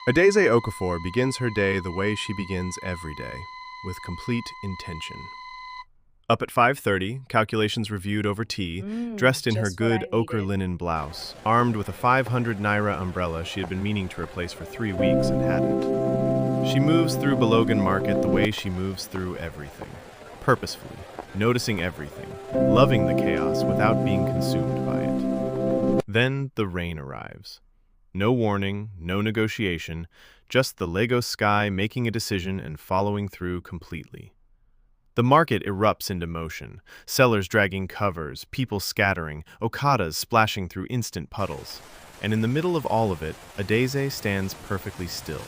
Adaeze Okafor begins her day the way she begins every day, with complete intention. Up at 5:30, calculations reviewed over tea, dressed in her Just what good I ochre needed. linen blouse, armed with a 500 naira umbrella she had been meaning to replace for 3 weeks and hadn't. She moves through Balogun Market the way she moves through everything, purposefully, noticing everything, loving the chaos without being consumed by it. Then the rain arrives. No warning, no negotiation, just the Lagos sky making a decision and following through completely. The market erupts into motion, sellers dragging covers, people scattering, okadas splashing through instant puddles. And in the middle of all of it, Adaeze stands perfectly still.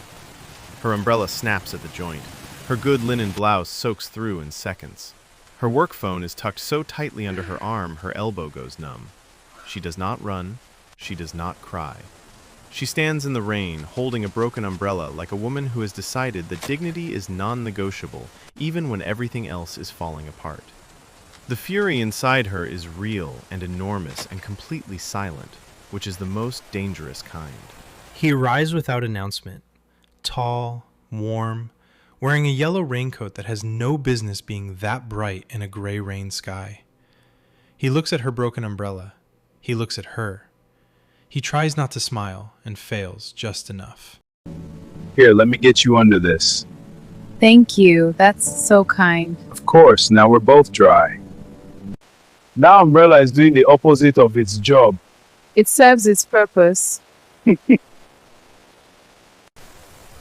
Her umbrella snaps at the joint. Her good linen blouse soaks through in seconds. Her work phone is tucked so tightly under her arm her elbow goes numb. She does not run. She does not cry. She stands in the rain, holding a broken umbrella like a woman who has decided that dignity is non-negotiable, even when everything else is falling apart. The fury inside her is real and enormous and completely silent, which is the most dangerous kind. He arrives without announcement, tall, warm, wearing a yellow raincoat that has no business being that bright in a gray rain sky. He looks at her broken umbrella. He looks at her. He tries not to smile and fails just enough. Here, let me get you under this. Thank you. That's so kind. Of course, now we're both dry. Now umbrella is doing the opposite of its job. It serves its purpose.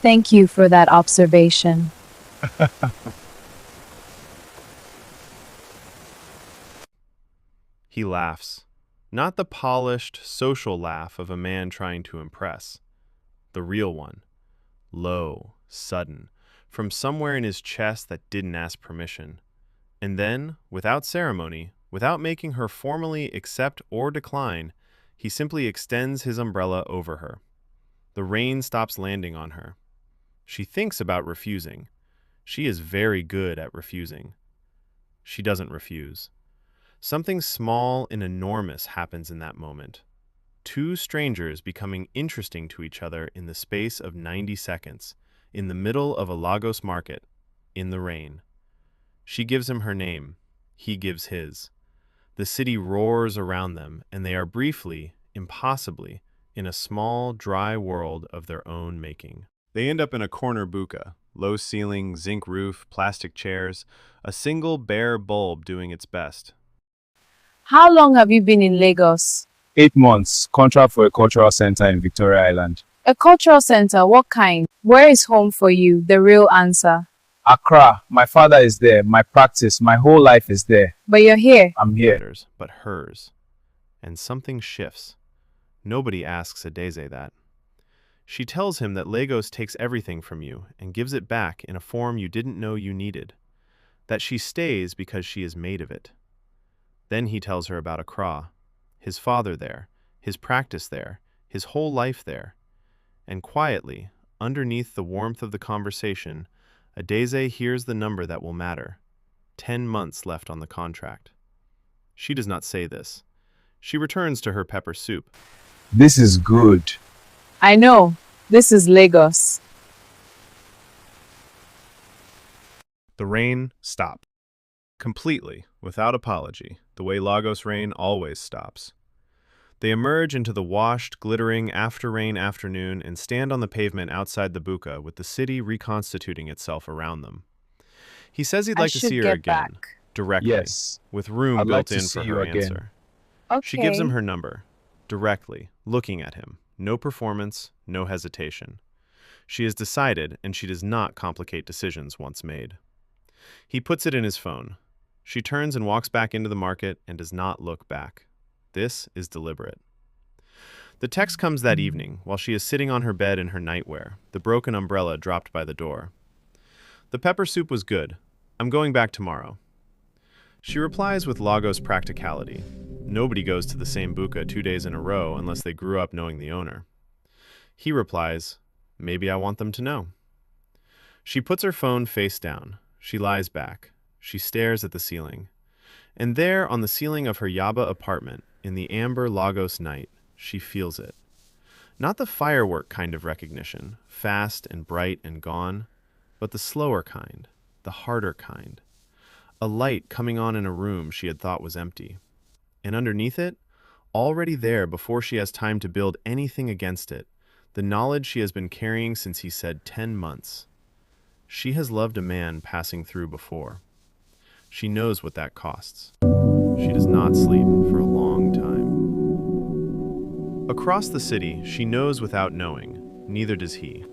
Thank you for that observation. He laughs. Not the polished, social laugh of a man trying to impress. The real one. Low, sudden, from somewhere in his chest that didn't ask permission. And then, without ceremony, without making her formally accept or decline, he simply extends his umbrella over her. The rain stops landing on her. She thinks about refusing. She is very good at refusing. She doesn't refuse. Something small and enormous happens in that moment. Two strangers becoming interesting to each other in the space of 90 seconds, in the middle of a Lagos market, in the rain. She gives him her name. He gives his. The city roars around them, and they are briefly, impossibly, in a small, dry world of their own making. They end up in a corner buka, low ceiling, zinc roof, plastic chairs, a single bare bulb doing its best. How long have you been in Lagos? 8 months, contract for a cultural center in Victoria Island. A cultural center, what kind? Where is home for you? The real answer. Accra, my father is there, my practice, my whole life is there. But you're here. I'm here. Matters, but hers. And something shifts. Nobody asks Adaeze that. She tells him that Lagos takes everything from you and gives it back in a form you didn't know you needed. That she stays because she is made of it. Then he tells her about Accra, his father there, his practice there, his whole life there. And quietly, underneath the warmth of the conversation, Adaeze hears the number that will matter. 10 months left on the contract. She does not say this. She returns to her pepper soup. This is good. I know. This is Lagos. The rain stopped. Completely, without apology, the way Lagos rain always stops. They emerge into the washed, glittering after-rain afternoon and stand on the pavement outside the buka with the city reconstituting itself around them. He says he'd I like to should see her get again, back. directly, Yes. with room I'd built like to in see for you her again. answer. Okay. She gives him her number, directly, looking at him. No performance, no hesitation. She has decided, and she does not complicate decisions once made. He puts it in his phone. She turns and walks back into the market and does not look back. This is deliberate. The text comes that evening, while she is sitting on her bed in her nightwear, the broken umbrella dropped by the door. The pepper soup was good. I'm going back tomorrow. She replies with Lagos practicality. Nobody goes to the same buka 2 days in a row unless they grew up knowing the owner. He replies, maybe I want them to know. She puts her phone face down. She lies back. She stares at the ceiling. And there, on the ceiling of her Yaba apartment, in the amber Lagos night, she feels it. Not the firework kind of recognition, fast and bright and gone, but the slower kind, the harder kind. A light coming on in a room she had thought was empty. And underneath it, already there before she has time to build anything against it, the knowledge she has been carrying since he said 10 months. She has loved a man passing through before. She knows what that costs. She does not sleep for a long time. Across the city, she knows without knowing, neither does he.